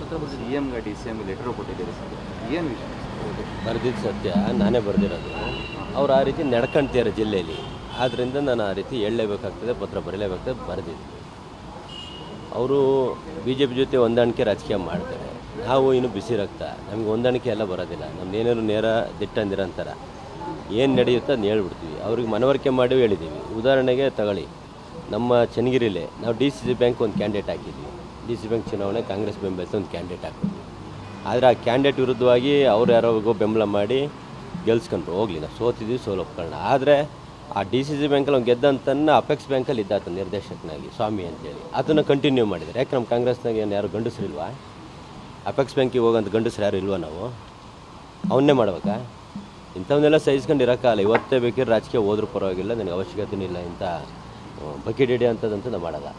ಹತ್ರ C ಎಮ್ಗೆ D C ಎಮ್ಗೆ letter ಕೊಟ್ಟಿದ್ದೀರಿ sir, ಏನು ವಿಷಯ? ಬರೆದಿದ್ದು ಸತ್ಯ, ನಾನೇ ಬರೆದಿರೋದು. ಅವ್ರು ಆ ರೀತಿ ನಡ್ಕೊಳ್ತಿದ್ದಾರೆ ಜಿಲ್ಲೆಯಲ್ಲಿ, ಆದ್ದರಿಂದ ನಾನು ಆ ರೀತಿ ಹೇಳಲೇಬೇಕಾಗ್ತದೆ, ಪತ್ರ ಬರೀಲೇಬೇಕಾಗ್ತದೆ, ಬರೆದಿದ್ದು. ಅವರು BJP ಜೊತೆ ಹೊಂದಾಣಿಕೆ ರಾಜಕೀಯ ಮಾಡ್ತಾರೆ, ನಾವು ಇನ್ನು ಬಿಸಿ ರಕ್ತ, ನಮಗೆ ಹೊಂದಾಣಿಕೆ ಎಲ್ಲ ಬರೋದಿಲ್ಲ. ನಮ್ದೇನಾದ್ರು ನೇರ ದಿಟ್ಟಂದಿರಂತಾರ ಏನು ನಡೆಯುತ್ತೆ ಅದನ್ನ ಹೇಳ್ಬಿಡ್ತೀವಿ, ಅವ್ರಿಗೆ ಮನವರಿಕೆ ಮಾಡಿ ಹೇಳಿದ್ದೀವಿ. ಉದಾಹರಣೆಗೆ ತಗೊಳ್ಳಿ, ನಮ್ಮ ಚನ್ನಗಿರಿಲೇ ನಾವು DCC ಬ್ಯಾಂಕ್ ಒಂದು ಕ್ಯಾಂಡಿಡೇಟ್ ಹಾಕಿದ್ವಿ. DCC ಬ್ಯಾಂಕ್ ಚುನಾವಣೆ ಕಾಂಗ್ರೆಸ್ ಬೆಂಬಲಿತ ಒಂದು ಕ್ಯಾಂಡಿಡೇಟ್ ಹಾಕಿದ್ವಿ. ಆದರೆ ಆ ಕ್ಯಾಂಡಿಡೇಟ್ ವಿರುದ್ಧವಾಗಿ ಅವ್ರು ಯಾರಿಗೋ ಬೆಂಬಲ ಮಾಡಿ ಗೆಲ್ಸ್ಕೊಂಡ್ರು, ಹೋಗಲಿ ನಾವು ಸೋತಿದ್ವಿ, ಸೋಲು ಒಪ್ಕೊಳ್ಳೋಣ. ಆದರೆ ಆ DCC ಬ್ಯಾಂಕಲ್ಲಿ ಅವ್ನು ಗೆದ್ದಂತನ್ನ ಅಪೆಕ್ಸ್ ಬ್ಯಾಂಕಲ್ಲಿ ಇದ್ದಾತ ನಿರ್ದೇಶಕನಾಗಿ ಸ್ವಾಮಿ ಅಂತೇಳಿ, ಅದನ್ನು ಕಂಟಿನ್ಯೂ ಮಾಡಿದ್ದಾರೆ. ಯಾಕೆ ನಮ್ಮ ಕಾಂಗ್ರೆಸ್ನಾಗ ಏನು ಯಾರು ಗಂಡಸರಿಲ್ವಾ? ಅಪೆಕ್ಸ್ ಬ್ಯಾಂಕಿಗೆ ಹೋಗೋಂಥ ಗಂಡಸರು ಯಾರು ಇಲ್ವಾ? ನಾವು ಅವನ್ನೇ ಮಾಡ್ಬೇಕಾ? ಇಂಥವನ್ನೆಲ್ಲ ಸಹಿಸ್ಕೊಂಡು ಇರೋಕ್ಕಾಗಲ್ಲ. ಇವತ್ತೇ ಬೇಕಿದ್ರೆ ರಾಜಕೀಯ ಹೋದ್ರೂ ಪರವಾಗಿಲ್ಲ, ನನಗೆ ಅವಶ್ಯಕತೆಯೂ ಇಲ್ಲ. ಇಂಥ ಬಕೆಟ್ ಹಿಡಿಯೋ ಅಂಥದ್ದಂತೂ ನಾವು ಮಾಡೋಲ್ಲ.